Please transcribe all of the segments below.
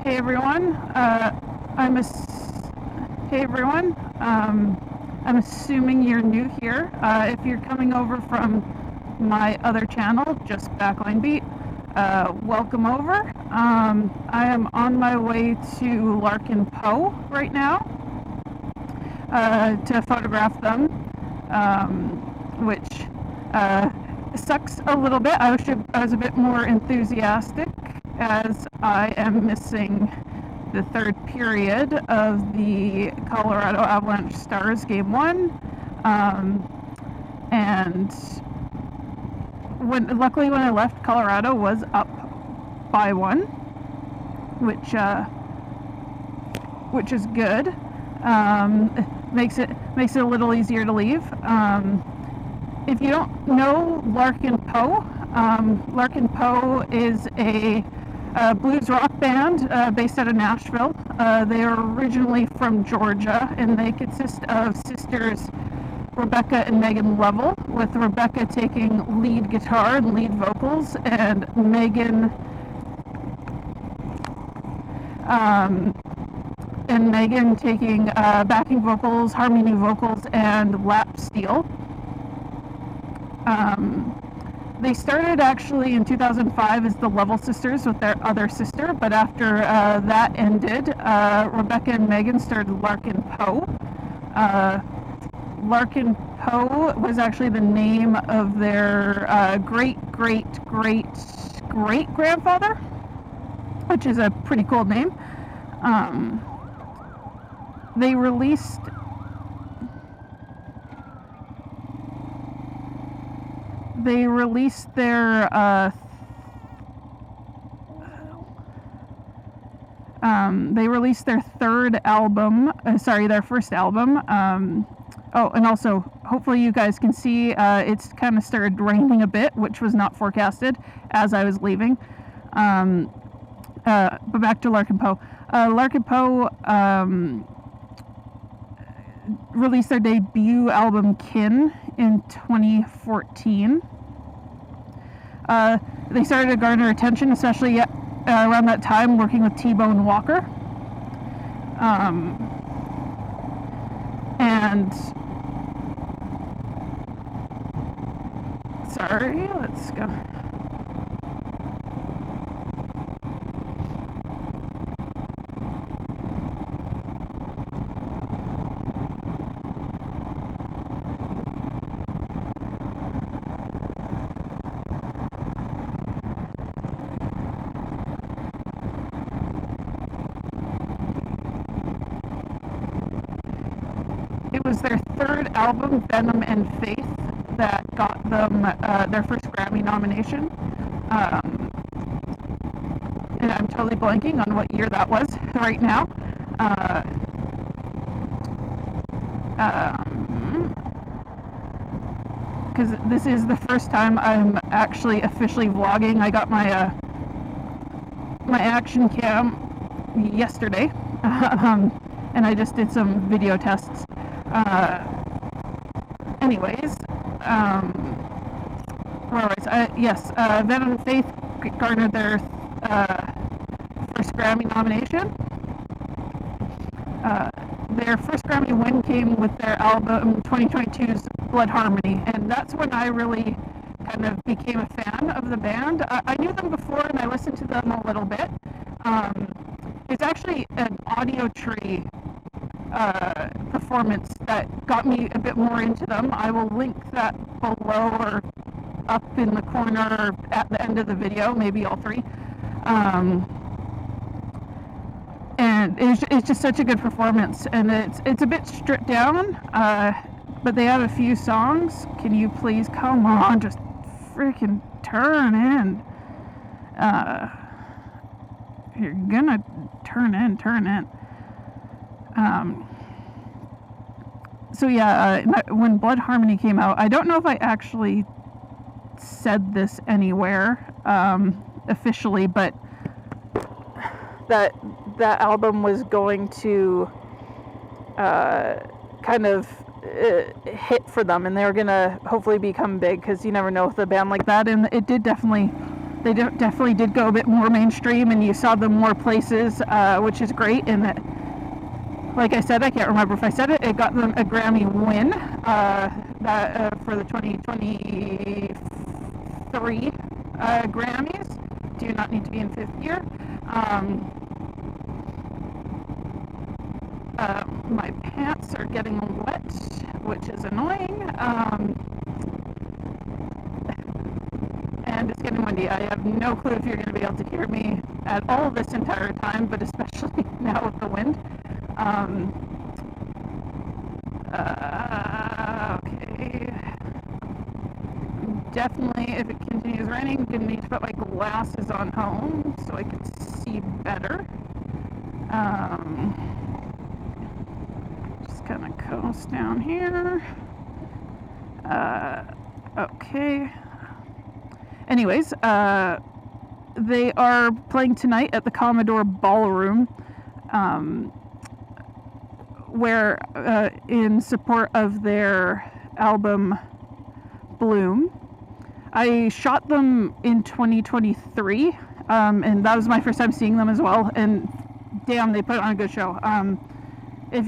Hey everyone. Hey everyone. I'm assuming you're new here. If you're coming over from my other channel, just Backline Beat, welcome over. I am on my way to Larkin Poe right now to photograph them, which sucks a little bit. I was a bit more enthusiastic, as I am missing the third period of the Colorado Avalanche Stars Game 1. And luckily when I left, Colorado was up by 1, which is good. Makes it a little easier to leave. If you don't know Larkin Poe, Larkin Poe is a blues rock band based out of Nashville. They are originally from Georgia, and they consist of sisters Rebecca and Megan Lovell, with Rebecca taking lead guitar and lead vocals, and Megan taking backing vocals, harmony vocals, and lap steel. They started actually in 2005 as the Lovell Sisters with their other sister, but after that ended, Rebecca and Megan started Larkin Poe. Larkin Poe was actually the name of their great-great-great-great-grandfather, which is a pretty cool name. They released their third album, their first album. And also, hopefully you guys can see, it's kind of started raining a bit, which was not forecasted as I was leaving. But back to Larkin Poe. Larkin Poe released their debut album, Kin, in 2014. They started to garner attention, especially around that time, working with T-Bone Walker. Let's go. It was their third album, Venom and Faith, that got them their first Grammy nomination. And I'm totally blanking on what year that was right now. Because this is the first time I'm actually officially vlogging. I got my my action cam yesterday, and I just did some video tests. Venom and Faith garnered their first Grammy nomination. Their first Grammy win came with their album 2022's Blood Harmony, and that's when I really kind of became a fan of the band. I knew them before and I listened to them a little bit. It's actually an Audio Tree performance that got me a bit more into them. I will link that below or up in the corner or at the end of the video, maybe all three. And it's just such a good performance, and it's a bit stripped down, but they have a few songs. Can you please come on, just freaking turn in? You're gonna turn in. When Blood Harmony came out, I don't know if I actually said this anywhere officially, but that album was going to kind of hit for them, and they were gonna hopefully become big, because you never know with a band like that, and it did definitely they definitely did go a bit more mainstream, and you saw them more places, which is great. And that, like I said, I can't remember if I said it, it got them a Grammy win for the 2023 Grammys. Do not need to be in fifth gear. My pants are getting wet, which is annoying. And it's getting windy. I have no clue if you're going to be able to hear me at all this entire time, but especially now with the wind. Okay. Definitely, if it continues raining, I'm going to need to put my glasses on home so I can see better. Just kind of coast down here. Okay. Anyways, they are playing tonight at the Commodore Ballroom, where in support of their album Bloom. I shot them in 2023, and that was my first time seeing them as well. And damn, they put on a good show. If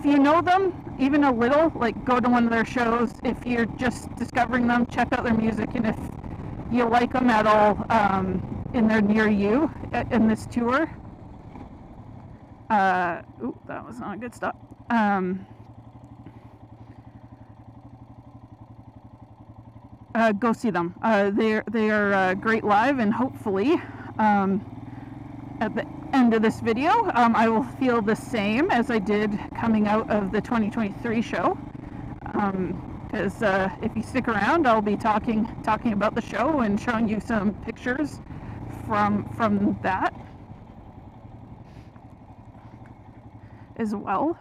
you know them even a little, like, go to one of their shows. If you're just discovering them, check out their music, and if you like them at all, and they're near you in this tour, that was not a good stop. Go see them. They are great live, and hopefully at the end of this video I will feel the same as I did coming out of the 2023 show, because if you stick around, I'll be talking about the show and showing you some pictures from that as well.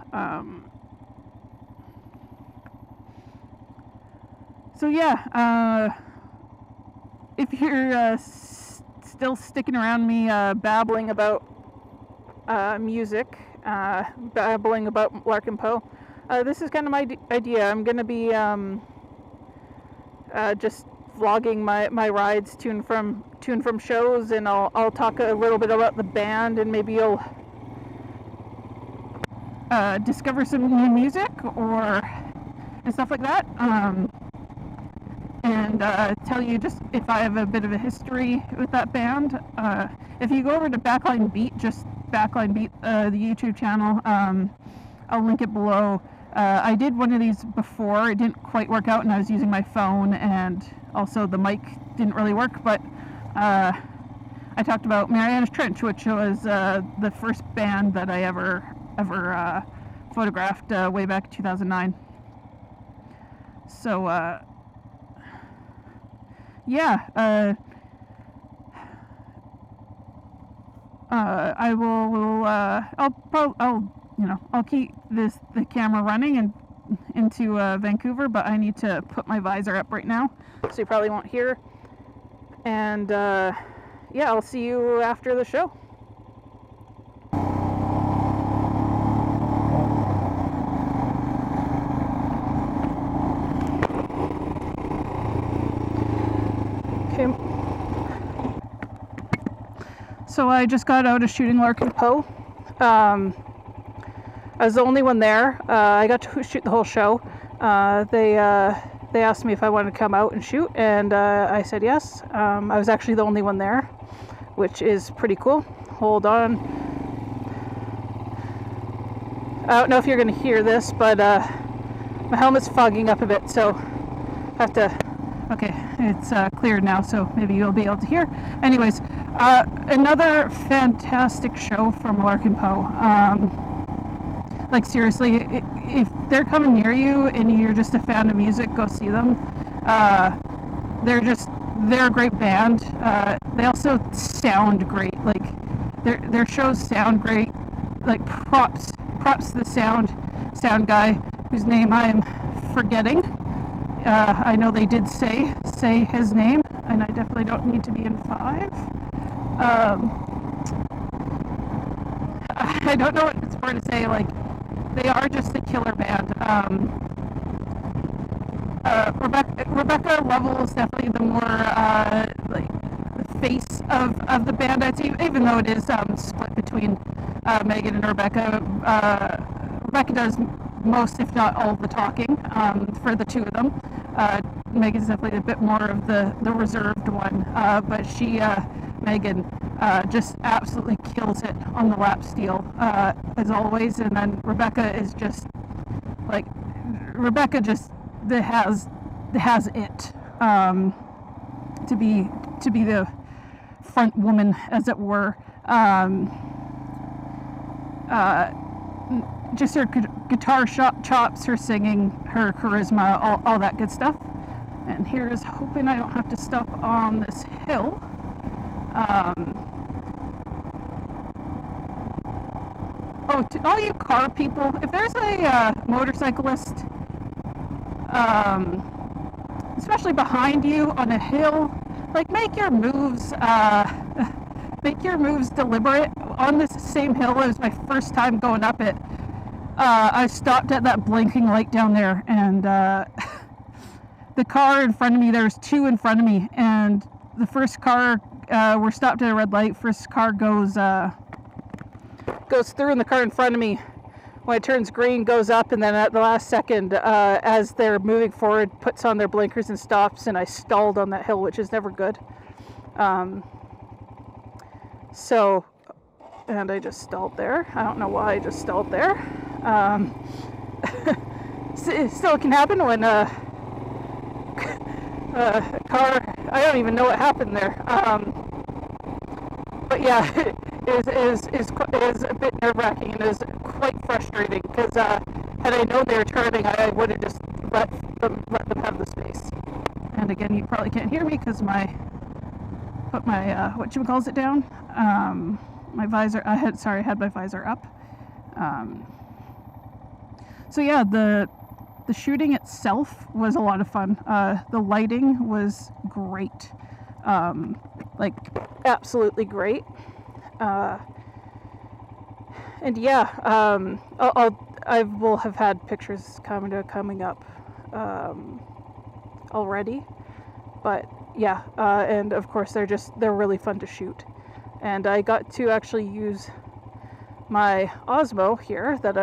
So yeah, if you're still sticking around me babbling about music, babbling about Larkin Poe, this is kind of my idea. I'm going to be just vlogging my rides to and from shows, and I'll talk a little bit about the band, and maybe you'll discover some new music and stuff like that. And tell you just if I have a bit of a history with that band. If you go over to Backline Beat, just Backline Beat, the YouTube channel, I'll link it below. I did one of these before. It didn't quite work out, and I was using my phone, and also the mic didn't really work, but I talked about Mariana's Trench, which was the first band that I ever photographed way back in 2009. So yeah, I will. I'll keep the camera running and into Vancouver, but I need to put my visor up right now, so you probably won't hear. And yeah, I'll see you after the show. So I just got out of shooting Larkin Poe. I was the only one there. I got to shoot the whole show. They asked me if I wanted to come out and shoot, and I said yes. I was actually the only one there, which is pretty cool. Hold on. I don't know if you're going to hear this, but my helmet's fogging up a bit, so I have to... Okay, it's cleared now, so maybe you'll be able to hear. Anyways, another fantastic show from Larkin Poe. Like, seriously, if they're coming near you and you're just a fan of music, go see them. They're a great band. They also sound great. Like, their shows sound great. Like, props to the sound guy, whose name I'm forgetting. I know they did say his name, and I definitely don't need to be in 5. I don't know what it's for to say. Like, they are just a killer band. Rebecca Level is definitely the more like the face of the band, I'd say, even though it is split between Megan and Rebecca. Rebecca does most, if not all, the talking for the two of them. Megan's definitely a bit more of the reserved one, but Megan, just absolutely kills it on the lap steel, as always. And then Rebecca is just like, Rebecca just has it, to be the front woman, as it were. Just her guitar chops, her singing, her charisma, all that good stuff. And here's hoping I don't have to stop on this hill. To all you car people, if there's a motorcyclist, especially behind you on a hill, like, make your moves deliberate. On this same hill, it was my first time going up it. I stopped at that blinking light down there, and the car in front of me, there's two in front of me, and the first car, we're stopped at a red light. First car goes through, and the car in front of me, when it turns green, goes up, and then at the last second, as they're moving forward, puts on their blinkers and stops, and I stalled on that hill, which is never good. And I just stalled there. I don't know why I just stalled there. Still, it can happen when a car, I don't even know what happened there. But yeah, it is a bit nerve-wracking, and is quite frustrating, because had I known they were turning, I would have just let them have the space. And again, you probably can't hear me because put my whatchamacallit down. My visor, I had my visor up. So yeah, the shooting itself was a lot of fun. The lighting was great. Like, absolutely great. And yeah, I will have had pictures coming up already, but yeah, and of course they're really fun to shoot. And I got to actually use my Osmo here that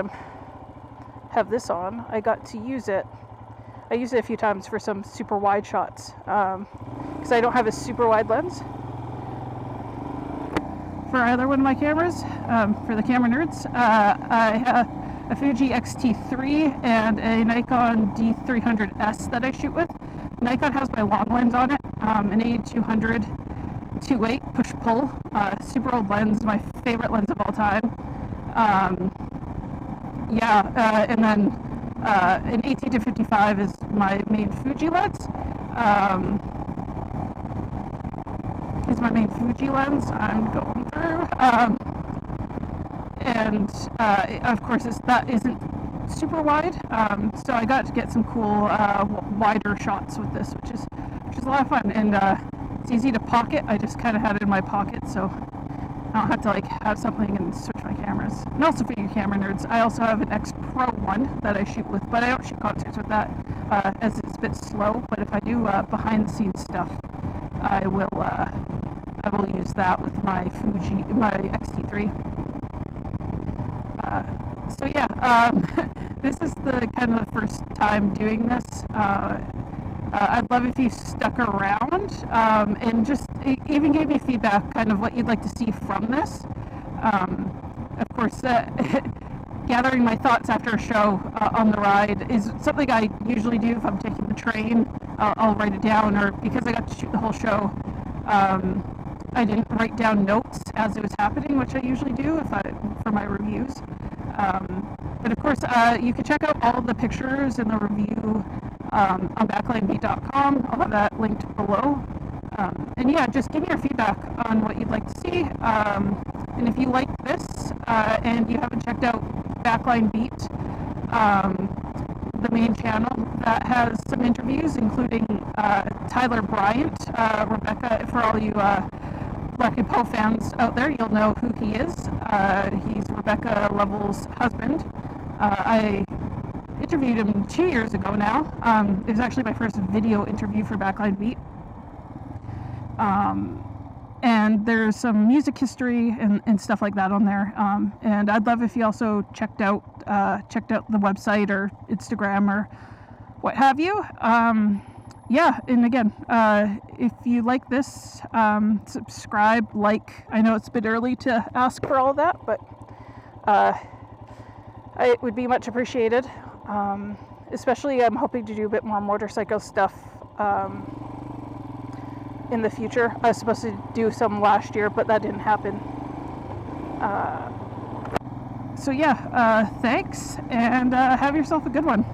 have this on. I got to use it. I used it a few times for some super wide shots, because I don't have a super wide lens for either one of my cameras. For the camera nerds, I have a Fuji X-T3 and a Nikon D300S that I shoot with. Nikon has my long lens on it, an A200 2.8 push-pull, super old lens, my favorite lens of all time. And then an 18-55 is my main Fuji lens. I'm going through. Of course, that isn't super wide, so I got to get some cool wider shots with this, which is a lot of fun. And it's easy to pocket. I just kind of had it in my pocket, so I don't have to have something and switch my cameras. And also, for you camera nerds, I also have an X Pro 1 that I shoot with, but I don't shoot concerts with that, as it's a bit slow. But if I do behind the scenes stuff, I will use that with my X-T3. So yeah, this is the kind of the first time doing this. I'd love if you stuck around, and just even gave me feedback, kind of what you'd like to see from this. Of course, gathering my thoughts after a show on the ride is something I usually do. If I'm taking the train, I'll write it down, or because I got to shoot the whole show, I didn't write down notes as it was happening, which I usually do for my reviews. But of course, you can check out all the pictures in the review on backlinebeat.com. I'll have that linked below. And yeah, just give me your feedback on what you'd like to see. And if you like this, and you haven't checked out Backline Beat, the main channel that has some interviews, including Tyler Bryant, Rebecca, for all you Larkin Poe fans out there, you'll know who he is. He's Rebecca Level's husband. I interviewed him 2 years ago now. It was actually my first video interview for Backline Beat. And there's some music history and stuff like that on there. And I'd love if you also checked out the website or Instagram or what have you. Yeah, and again, if you like this, subscribe, like. I know it's a bit early to ask for all of that, but it would be much appreciated. Especially, I'm hoping to do a bit more motorcycle stuff in the future. I was supposed to do some last year, but that didn't happen. So yeah, thanks, and have yourself a good one.